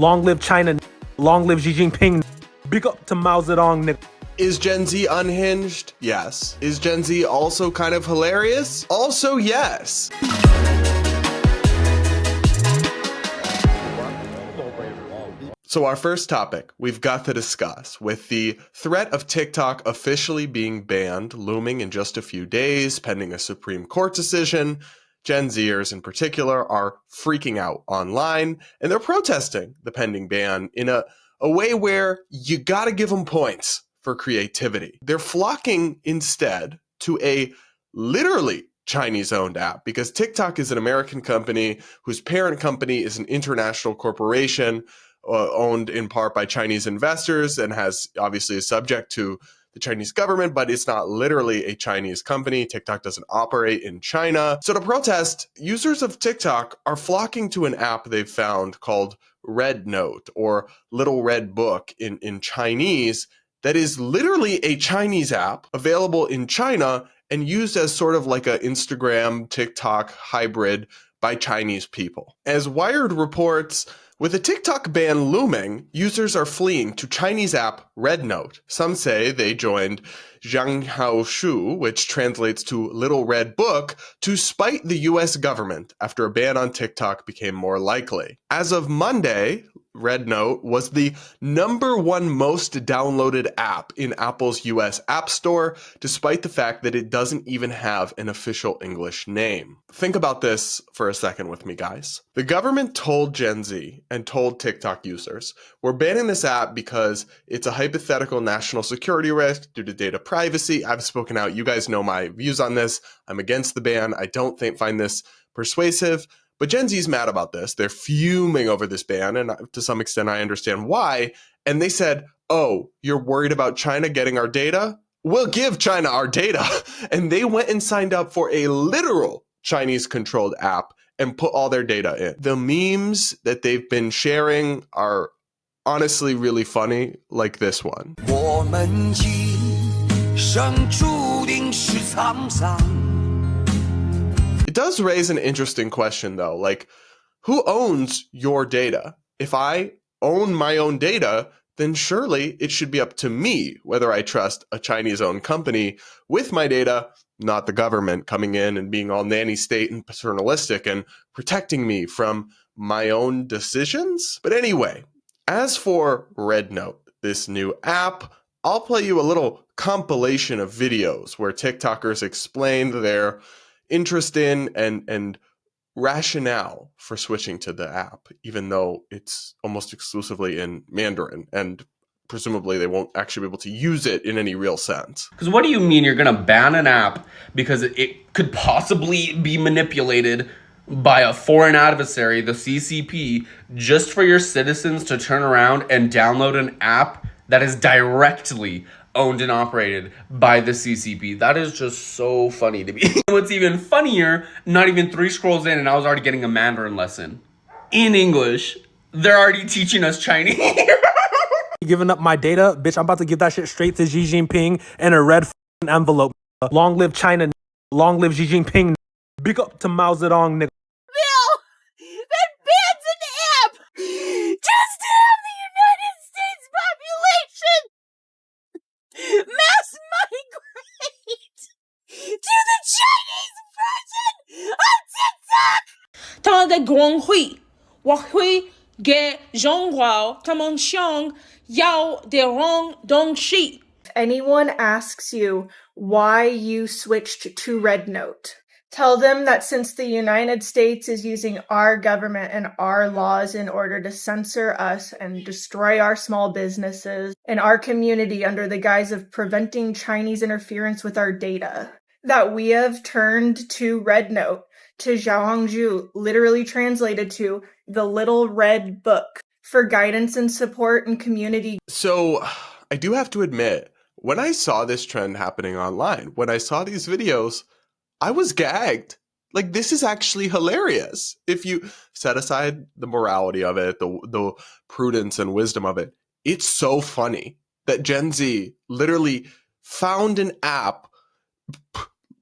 Long live China. Long live Xi Jinping. Big up to Mao Zedong, nigga. Is Gen Z unhinged? Yes. Is Gen Z also kind of hilarious? Also yes. So our first topic we've got to discuss, with the threat of TikTok officially being banned looming in just a few days pending a Supreme Court decision, Gen Zers in particular are freaking out online, and they're protesting the pending ban in a way where you gotta give them points for creativity. They're flocking instead to a literally Chinese-owned app, because TikTok is an American company whose parent company is an international corporation owned in part by Chinese investors and has obviously is subject to the Chinese government, but it's not literally a Chinese company. TikTok doesn't operate in China. So to protest, users of TikTok are flocking to an app they've found called Red Note, or Little Red Book in Chinese, that is literally a Chinese app available in China and used as sort of like an Instagram, TikTok hybrid by Chinese people. As Wired reports, with a TikTok ban looming, users are fleeing to Chinese app Red Note. Some say they joined Zhanghao Shu, which translates to Little Red Book, to spite the US government after a ban on TikTok became more likely. As of Monday, Red Note was the #1 most downloaded app in Apple's US App Store, despite the fact that it doesn't even have an official English name. Think about this for a second with me, guys. The government told Gen Z and told TikTok users, we're banning this app because it's a hypothetical national security risk due to data privacy. I've spoken out. You guys know my views on this. I'm against the ban. I don't find this persuasive. But Gen Z's mad about this. They're fuming over this ban, and to some extent I understand why. And they said, oh, you're worried about China getting our data? We'll give China our data. And they went and signed up for a literal Chinese-controlled app and put all their data in. The memes that they've been sharing are honestly really funny, like this one. It does raise an interesting question, though. Like, who owns your data? If I own my own data, then surely it should be up to me whether I trust a Chinese-owned company with my data, not the government coming in and being all nanny state and paternalistic and protecting me from my own decisions. But anyway, as for Red Note, this new app, I'll play you a little compilation of videos where TikTokers explain their interest in and rationale for switching to the app, even though it's almost exclusively in Mandarin, and presumably they won't actually be able to use it in any real sense. Because what do you mean you're going to ban an app because it could possibly be manipulated by a foreign adversary, the CCP, just for your citizens to turn around and download an app that is directly owned and operated by the CCP? That is just so funny to me. What's even funnier, not even 3 scrolls in and I was already getting a Mandarin lesson. In English, they're already teaching us Chinese. Giving up my data, bitch. I'm about to give that shit straight to Xi Jinping in a red envelope. Long live China. Long live Xi Jinping. Big up to Mao Zedong, nigga. Bill, that bans an app just to have the United States population mass migrate to the Chinese version of TikTok. 他们在光会，我会给中国他们想要的人东西。 If anyone asks you why you switched to Red Note, tell them that since the United States is using our government and our laws in order to censor us and destroy our small businesses and our community under the guise of preventing Chinese interference with our data, that we have turned to Red Note, to Zhanghao, literally translated to the Little Red Book, for guidance and support and community. So I do have to admit, when I saw this trend happening online, when I saw these videos, I was gagged. Like, this is actually hilarious. If you set aside the morality of it, the prudence and wisdom of it, it's so funny that Gen Z literally found an app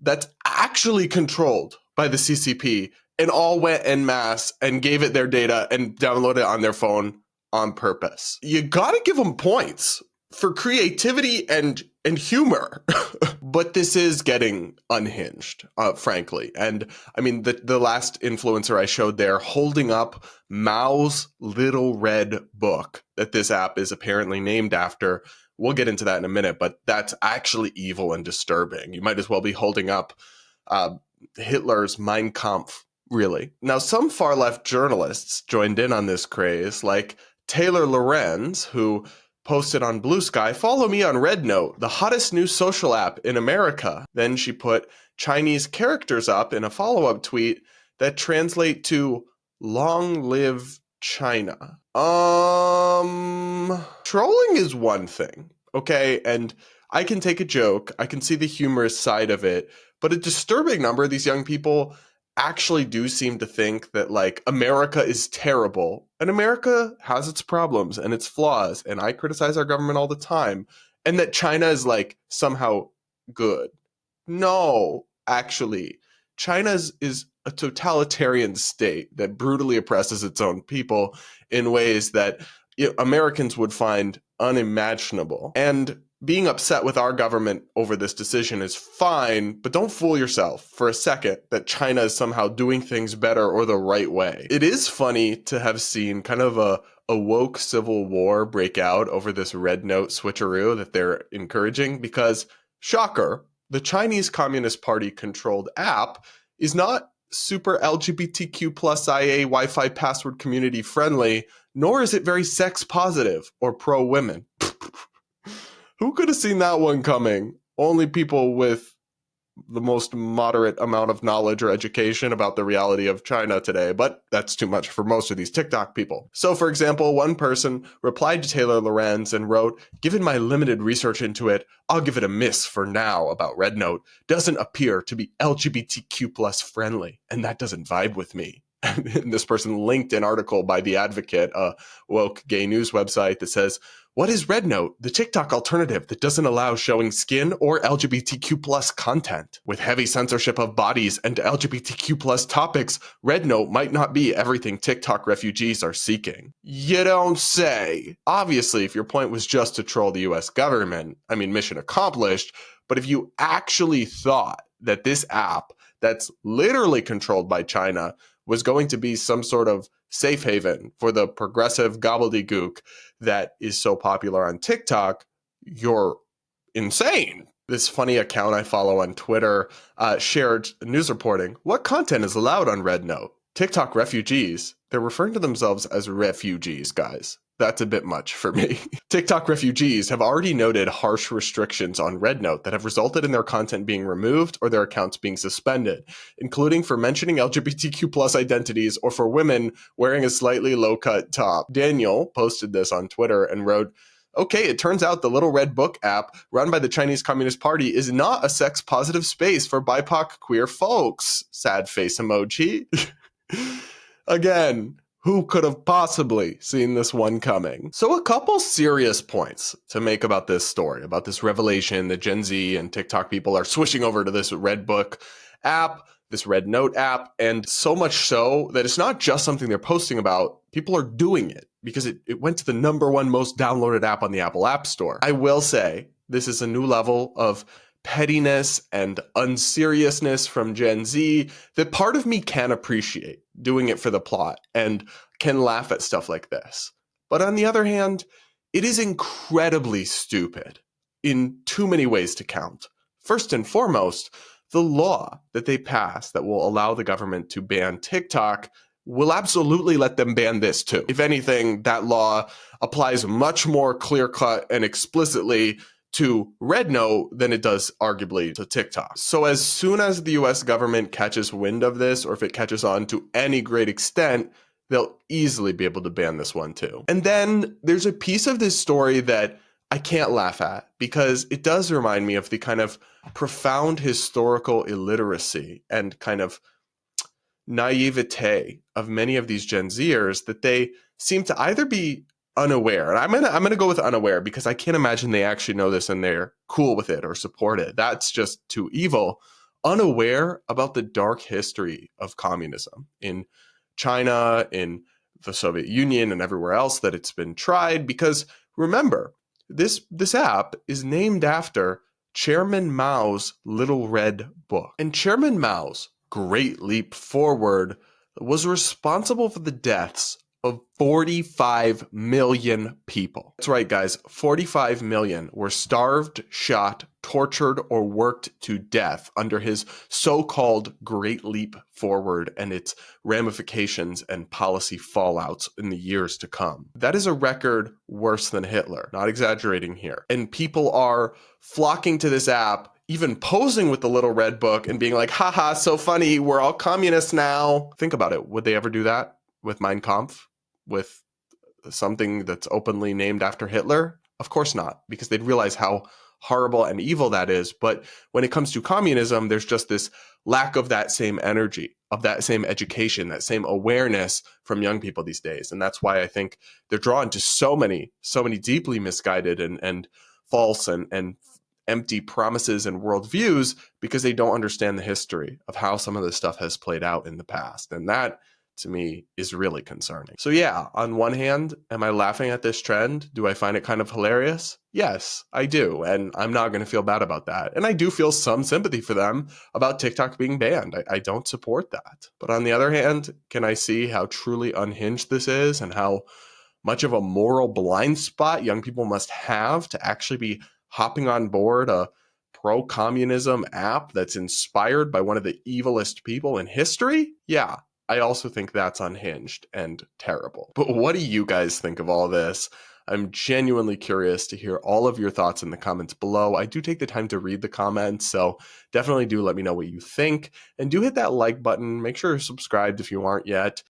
that's actually controlled by the CCP and all went en masse and gave it their data and downloaded it on their phone on purpose. You gotta give them points for creativity and humor. But this is getting unhinged, frankly. And I mean, the last influencer I showed there holding up Mao's little red book that this app is apparently named after. We'll get into that in a minute, but that's actually evil and disturbing. You might as well be holding up Hitler's Mein Kampf, really. Now, some far-left journalists joined in on this craze, like Taylor Lorenz, who posted on Blue Sky, "Follow me on Red Note, the hottest new social app in America." Then she put Chinese characters up in a follow-up tweet that translate to "Long live China." Trolling is one thing, okay? And I can take a joke, I can see the humorous side of it, but a disturbing number of these young people actually do seem to think that, like, America is terrible, and America has its problems and its flaws, and I criticize our government all the time, and that China is, like, somehow good. No, actually, China is a totalitarian state that brutally oppresses its own people in ways that Americans would find unimaginable. And being upset with our government over this decision is fine, but don't fool yourself for a second that China is somehow doing things better or the right way. It is funny to have seen kind of a woke civil war break out over this Red Note switcheroo that they're encouraging because, shocker, the Chinese Communist Party controlled app is not super LGBTQ plus IA Wi-Fi password community friendly, nor is it very sex positive or pro-women. Who could have seen that one coming? Only people with the most moderate amount of knowledge or education about the reality of China today, but that's too much for most of these TikTok people. So, for example, one person replied to Taylor Lorenz and wrote, "Given my limited research into it, I'll give it a miss for now about Red Note. Doesn't appear to be LGBTQ plus friendly, and that doesn't vibe with me." And this person linked an article by The Advocate, a woke gay news website that says, "What is Red Note? The TikTok alternative that doesn't allow showing skin or LGBTQ plus content. With heavy censorship of bodies and LGBTQ plus topics, Red Note might not be everything TikTok refugees are seeking." You don't say. Obviously, if your point was just to troll the US government, I mean, mission accomplished. But if you actually thought that this app that's literally controlled by China was going to be some sort of safe haven for the progressive gobbledygook that is so popular on TikTok, you're insane. This funny account I follow on Twitter shared news reporting. "What content is allowed on Red Note? TikTok refugees." They're referring to themselves as refugees, guys. That's a bit much for me. TikTok refugees have already noted harsh restrictions on Red Note that have resulted in their content being removed or their accounts being suspended, including for mentioning LGBTQ plus identities or for women wearing a slightly low-cut top. Daniel posted this on Twitter and wrote, "Okay, it turns out the Little Red Book app run by the Chinese Communist Party is not a sex-positive space for BIPOC queer folks." Sad face emoji. Again, who could have possibly seen this one coming? So a couple serious points to make about this story, about this revelation that Gen Z and TikTok people are switching over to this Red Book app, this Red Note app, and so much so that it's not just something they're posting about, people are doing it because it went to the #1 most downloaded app on the Apple App Store. I will say, this is a new level of pettiness and unseriousness from Gen Z that part of me can appreciate, doing it for the plot, and can laugh at stuff like this. But on the other hand, it is incredibly stupid in too many ways to count. First and foremost, the law that they passed that will allow the government to ban TikTok will absolutely let them ban this too. If anything, that law applies much more clear-cut and explicitly to Red Note than it does arguably to TikTok. So as soon as the US government catches wind of this, or if it catches on to any great extent, they'll easily be able to ban this one too. And then there's a piece of this story that I can't laugh at because it does remind me of the kind of profound historical illiteracy and kind of naivete of many of these Gen Zers that they seem to either be unaware, and I'm gonna go with unaware because I can't imagine they actually know this and they're cool with it or support it. That's just too evil. Unaware about the dark history of communism in China, in the Soviet Union and everywhere else that it's been tried. Because remember, this app is named after Chairman Mao's Little Red Book. And Chairman Mao's Great Leap Forward was responsible for the deaths of 45 million people. That's right, guys. 45 million were starved, shot, tortured, or worked to death under his so-called Great Leap Forward and its ramifications and policy fallouts in the years to come. That is a record worse than Hitler. Not exaggerating here. And people are flocking to this app, even posing with the little red book and being like, haha, so funny, we're all communists now. Think about it. Would they ever do that with Mein Kampf? With something that's openly named after Hitler? Of course not, because they'd realize how horrible and evil that is. But when it comes to communism, there's just this lack of that same energy, of that same education, that same awareness from young people these days. And that's why I think they're drawn to so many deeply misguided and false and empty promises and worldviews, because they don't understand the history of how some of this stuff has played out in the past. And that, to me, is really concerning. So yeah, on one hand, am I laughing at this trend? Do I find it kind of hilarious? Yes, I do. And I'm not going to feel bad about that. And I do feel some sympathy for them about TikTok being banned. I don't support that. But on the other hand, can I see how truly unhinged this is and how much of a moral blind spot young people must have to actually be hopping on board a pro-communism app that's inspired by one of the evilest people in history? Yeah, I also think that's unhinged and terrible. But what do you guys think of all this? I'm genuinely curious to hear all of your thoughts in the comments below. I do take the time to read the comments, so definitely do let me know what you think. And do hit that like button. Make sure you're subscribed if you aren't yet.